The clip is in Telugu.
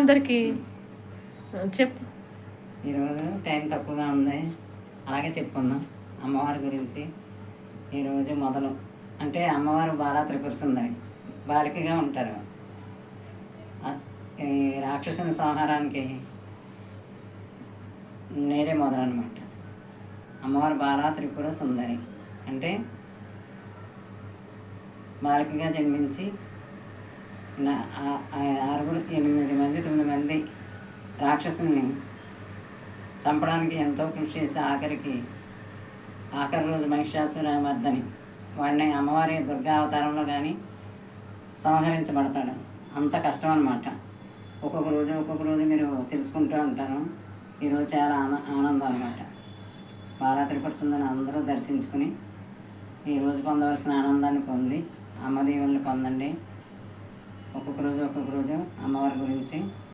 అందరికీ చెప్పు. ఈరోజు టైం తక్కువగా ఉంది, అలాగే చెప్పుకుందాం అమ్మవారి గురించి. ఈరోజు మొదలు అంటే అమ్మవారు బాలా త్రిపుర సుందరి బాలికగా ఉంటారు. ఈ రాక్షసుని సంహారానికి నేడే మొదలన్నమాట. అమ్మవారు బాలా త్రిపుర సుందరి అంటే బాలికగా జన్మించి 8 మంది 9 మంది రాక్షసుని చంపడానికి ఎంతో కృషి చేసి ఆఖరి రోజు మహిషాసురమర్దని వాడిని అమ్మవారి దుర్గా అవతారంలో కానీ సంహరించబడతాడు. అంత కష్టం అన్నమాట. ఒక్కొక్క రోజు మీరు తెలుసుకుంటూ ఉంటారు. ఈరోజు చాలా ఆనందం అన్నమాట. బాలా త్రిపుర సుందరిని అందరూ దర్శించుకుని ఈరోజు పొందవలసిన ఆనందాన్ని పొంది అమ్మ దీవెనలు పొందండి. ఒక్కొక్క రోజు అమ్మవారి గురించి